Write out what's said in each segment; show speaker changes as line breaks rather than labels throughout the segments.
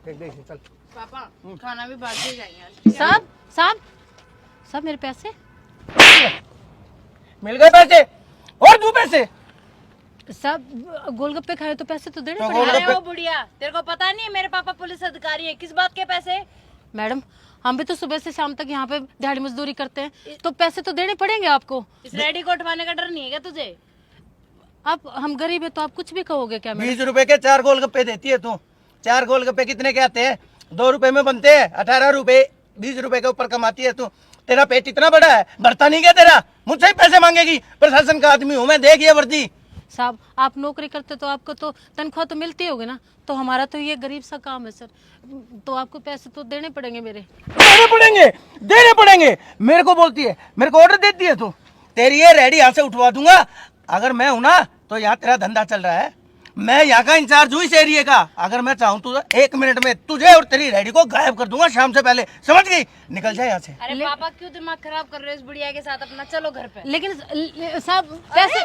फेंक दे इसे, चल।
पापा खाना भी बाहर से जाएंगे।
साहब साहब साहब मेरे पैसे
मिल गए पैसे और दो पैसे।
साहब गोलगप्पे खाए तो पैसे तो देने
तो
पड़ेंगे।
अरे वो बुढ़िया, तेरे को पता नहीं है मेरे पापा पुलिस अधिकारी है, किस बात के पैसे?
मैडम हम भी तो सुबह से शाम तक यहाँ पे दिहाड़ी मजदूरी करते हैं, तो पैसे तो देने पड़ेंगे आपको।
इस रेडी को उठवाने का डर नहीं है क्या तुझे?
आप हम गरीब है तो आप कुछ भी कहोगे क्या मैडम?
20 रुपए के 4 गोलगप्पे देती है तू। 4 गोलगप्पे कितने के आते हैं? 2 रुपए में बनते हैं। 18 रुपए 20 रुपए के ऊपर कमाती है तू। तेरा पेट इतना बड़ा है, भरता नहीं क्या तेरा? मुझसे ही पैसे मांगेगी? प्रशासन का आदमी हूँ मैं, देख ये वर्दी।
साहब आप नौकरी करते तो आपको तो तनख्वाह तो मिलती होगी ना, तो हमारा तो ये गरीब सा काम है सर, तो आपको पैसे तो देने पड़ेंगे मेरे।
देने पड़ेंगे। मेरे को बोलती है, मेरे को ऑर्डर देती है तू। तेरी ये रेडी यहाँ से उठवा दूंगा। अगर मैं हूं ना तो यहाँ तेरा धंधा चल रहा है, मैं यहाँ का इंचार्ज हूँ इस एरिया का। अगर मैं चाहूँ तो 1 मिनट में तुझे और तेरी रेडी को गायब कर दूंगा शाम से पहले, समझ गई? निकल जाए यहाँ से।
अरे पापा क्यों दिमाग खराब कर रहे हो इस बुढ़िया के साथ अपना? चलो घर पे।
लेकिन साहब पैसे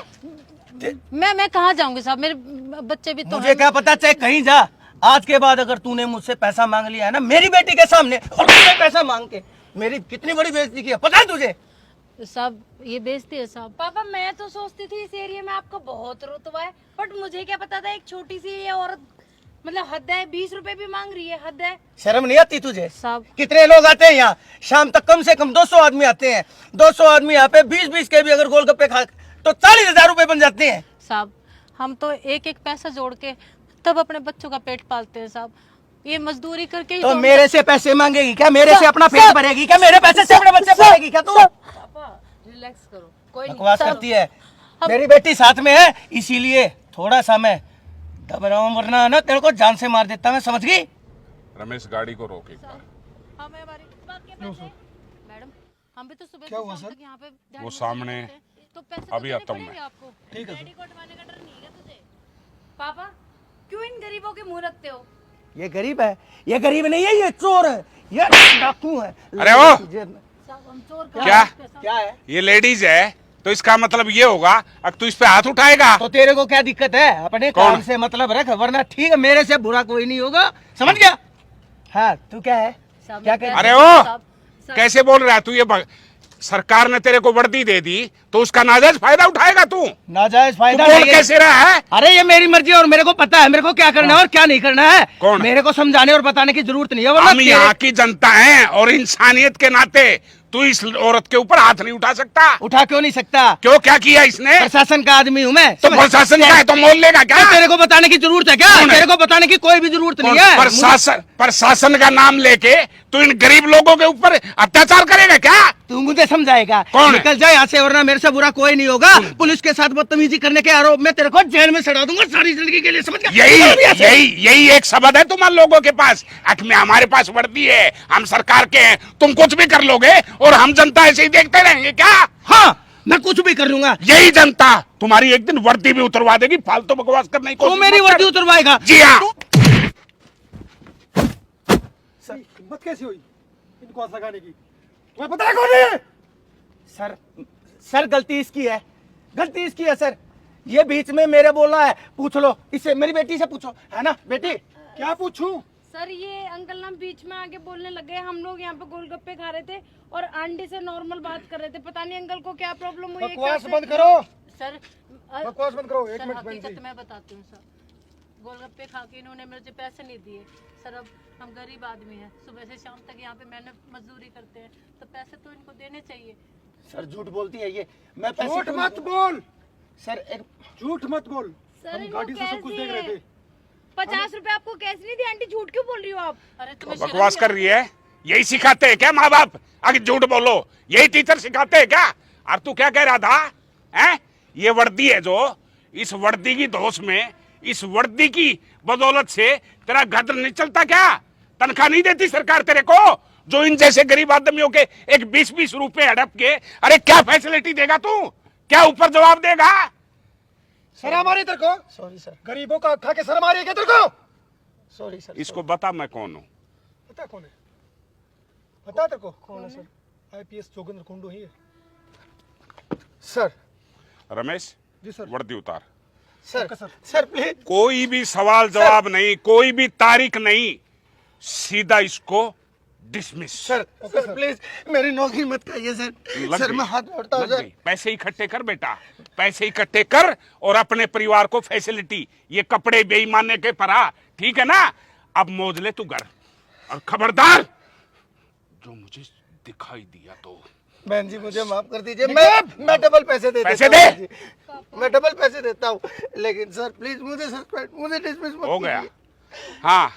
मैं कहाँ जाऊंगी साहब, मेरे बच्चे भी तो
मुझे क्या पता, चाहे कहीं जा। आज के बाद अगर तूने मुझसे पैसा मांग लिया है ना मेरी बेटी के सामने, और तूने पैसा मांग के मेरी कितनी बड़ी बेइज्जती की है, पता है तुझे?
साहब ये बेइज्जती है साहब।
पापा मैं तो सोचती थी इस एरिया में आपका बहुत रुतबा है, बट मुझे क्या पता था एक छोटी सी ये औरत, मतलब हद है, 20 रुपए भी मांग रही है, हद है।
शर्म नहीं आती तुझे?
साहब
कितने लोग आते हैं यहाँ शाम तक? कम से कम 200 आदमी आते हैं। 200 आदमी यहाँ पे 20-20 के भी अगर गोलगप्पे खा तो 40,000 रुपए बन जाते हैं।
साहब हम तो एक एक पैसा जोड़ के तब अपने बच्चों का पेट पालते हैं साहब, ये मजदूरी करके ही
तो
तो
मेरे से पैसे मांगेगी क्या? मेरे से अपना पेट भरेगी क्या? मेरे पैसे से अपने बच्चे पालेगी क्या तू?
पापा रिलैक्स करो, कोई नहीं।
बकवास करती है। मेरी बेटी साथ में है इसीलिए थोड़ा सा मैं दब रहा हूँ, वरना ना तेरे को जान से मार देता मैं, समझ गई?
रमेश गाड़ी को रोक एक बार।
हमें हमारी बात के पैसे मैडम, हम भी तो सुबह
क्या
से
हुआ
शाम
सर?
तक यहाँ पे दिहाड़ी
वो
मजदूरी
सामने
करते हैं, तो पैसे तो
अभी
देने
आता हूँ
पड़ेंगे
मैं।
आपको।
ठीक है
रेडी को उठवाने का डर नहीं है तुझे? पापा क्यों इन गरीबों के मुंह रखते हो?
ये गरीब है, ये गरीब नहीं है, ये चोर है, ये डाकू है।
अरे वो!
साहब हम चोर
क्या?
क्या है?
ये लेडीज है तो इसका मतलब ये होगा अब तू इस पे हाथ उठाएगा।
तो तेरे को क्या दिक्कत है? अपने
कौन?
काम से मतलब रख, वरना ठीक है मेरे से बुरा कोई नहीं होगा, समझ गया? हाँ तू क्या है? क्या कह?
अरे ओ कैसे बोल रहा है तू? ये सरकार ने तेरे को वर्दी दे दी तो उसका नाजायज फायदा उठाएगा तू?
नाजायज फायदा
बोल
नहीं है।
कैसे रहा है?
अरे ये मेरी मर्जी और मेरे को पता है मेरे को क्या करना है और क्या नहीं करना है।
कौन?
मेरे को समझाने और बताने की जरूरत नहीं है, वरना
हम यहाँ की जनता है और इंसानियत के नाते तू इस औरत के ऊपर हाथ नहीं उठा सकता।
उठा क्यों नहीं सकता?
क्यों, क्या किया इसने?
प्रशासन का आदमी हूँ मैं।
तो प्रशासन का है तो मोल लेगा क्या?
तेरे को बताने की जरूरत है क्या?
कौन है?
तेरे को बताने की कोई भी जरूरत नहीं है।
प्रशासन का नाम लेके तू इन गरीब लोगों के ऊपर अत्याचार करेगा क्या?
तू मुझे समझाएगा?
कौन है?
निकल जाए यहाँ से, वरना मेरे से बुरा कोई नहीं होगा। पुलिस के साथ बदतमीजी करने के आरोप में तेरे को जेल में सड़ा दूंगा सारी जिंदगी के लिए, समझ गया?
यही एक सबद है तुम लोगों के पास। अख में हमारे पास वर्दी है, हम सरकार के हैं, तुम कुछ भी कर लोगे और हम जनता ऐसे ही देखते रहेंगे क्या?
हाँ मैं कुछ भी कर लूंगा।
यही जनता तुम्हारी एक दिन वर्दी भी उतरवा देगी। फालतू बकवास करने की
तू
कोशिश
मेरी
मत कर।
वर्दी उतरवाएगा?
जी हाँ।
सर हिम्मत कैसी हुई इनको हाथ लगाने की? तुम्हें पता है कौन है?
सर गलती इसकी है, गलती इसकी है सर। ये बीच में मेरे बोलना है, पूछ लो इससे, मेरी बेटी से पूछो, है ना बेटी?
क्या पूछूं?
सर ये अंकल ना बीच में आके बोलने लग गए, हम लोग यहाँ पे गोलगप्पे खा रहे थे और आंटी से नॉर्मल बात कर रहे थे, पता नहीं अंकल को क्या प्रॉब्लम हुई है।
बकवास बंद करो,
सर
बकवास बंद करो। एक
सर
मिनट बहन
हकीकत
जी।
मैं बताती हूँ सर, गोलगप्पे खा के इन्होंने मुझे पैसे नहीं दिए सर। अब हम गरीब आदमी हैं, सुबह से शाम तक यहाँ पे मेहनत मजदूरी करते हैं, तो पैसे तो इनको देने चाहिए।
सर झूठ बोलती है ये, मैं पैसे
झूठ
क्यों-
मत बोल,
सर एक
झूठ मत बोल।
सर,
हम
इनको
गाड़ी से सब कुछ
कैसी
देख रहे
है?
थे।
50 रुपए आपको कैश नहीं दी? आंटी झूठ क्यों बोल रही हो आप?
अरे तुम्हें शर्म
बकवास
नहीं
कर रही है? यही सिखाते हैं क्या माँ बाप? आगे झूठ बोलो, यही टीचर सिखाते हैं क्या? और तू क्या कह रहा था? हैं? ये वर्दी है जो, इस वर्दी की धौंस में, इस वर्दी की बदौलत से तेरा घर नहीं चलता क्या? तनख्वाह नहीं देती सरकार तेरे को? जो इन जैसे गरीब आदमियों के एक 20-20 रुपए हड़प के, अरे क्या फैसिलिटी देगा तू? क्या ऊपर जवाब देगा?
शर्म आ रही तेरे को?
सॉरी सर,
गरीबों का खा के शर्म आ रही है क्या तेरे को?
Sorry sir.
इसको बता मैं कौन हूँ।
पता कौन है? पता तेरे को?
कौन है सर?
आईपीएस जोगेंद्र कुंडू ही है सर।
रमेश
जी सर।
वर्दी उतार।
Sir
sir.
Sir please.
कोई भी सवाल जवाब नहीं, कोई भी तारीख नहीं, सीधा इसको डिसमिस।
सर सर प्लीज मेरी नौकरी मत खाइए सर। सर मैं हाथ जोड़ता हूँ सर।
पैसे इकट्ठे कर बेटा, पैसे इकट्ठे कर और अपने परिवार को फैसिलिटी, ये कपड़े बेईमाने के परा, ठीक है ना? अब मौज ले तू घर, और खबरदार जो मुझे दिखाई दिया तो।
बहन जी मुझे माफ कर दीजिए, मैं डबल पैसे दे
पैसे
देता हूँ
दे।
बहन जी। मैं डबल पैसे देता हूँ, लेकिन सर प्लीज मुझे सस्पेंड, मुझे डिसमिस मत
हो गया।
कीजिए।
हाँ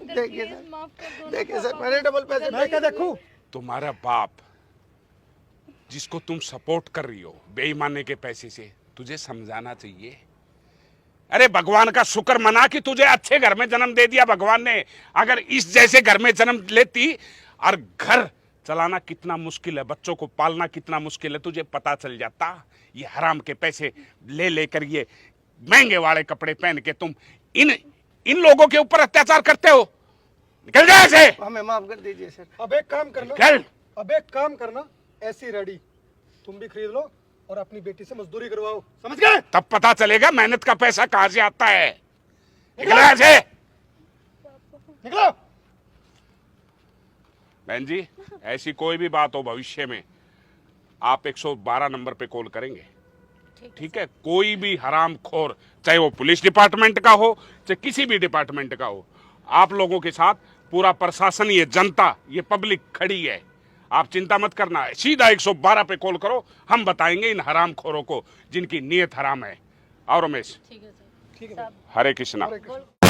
देखिए
प्लीज
सर,
माफ कर दो।
देखिए सर मैंने डबल पैसे
मैं क्या देखूं?
तुम्हारा बाप जिसको तुम सपोर्ट कर रही हो बेईमाने के पैसे से, तुझे समझाना चाहिए। अरे भगवान का शुक्र मना कि तुझे अच्छे घर में जन्म दे दिया भगवान ने। अगर इस जैसे घर में जन्म लेती, और घर चलाना कितना मुश्किल है, बच्चों को पालना कितना मुश्किल है, तुझे पता चल जाता। ये हराम के पैसे ले लेकर ये महंगे वाले कपड़े पहन के तुम इन लोगों के ऊपर अत्याचार करते हो। निकल जाए ऐसे।
हमें माफ कर दीजिए सर।
अब एक काम करना,
निकल।
अब एक काम करना, ऐसी रेडी तुम भी खरीद लो और अपनी बेटी से मजदूरी करवाओ, समझ गए?
तब पता चलेगा मेहनत का पैसा कहां से आता है। निकल ऐसे।
निकलो।
बहन जी, ऐसी कोई भी बात हो भविष्य में, आप 112 नंबर पे कॉल करेंगे, ठीक है? कोई भी हराम खोर, चाहे वो पुलिस डिपार्टमेंट का हो, चाहे किसी भी डिपार्टमेंट का हो, आप लोगों के साथ पूरा प्रशासन, ये जनता, ये पब्लिक खड़ी है। आप चिंता मत करना, सीधा 112 पे कॉल करो, हम बताएंगे इन हराम खोरों को जिनकी नीयत हराम है। और रमेश,
ठीक है सर।
ठीक है।
हरे कृष्णा।
हरे कृष्ण।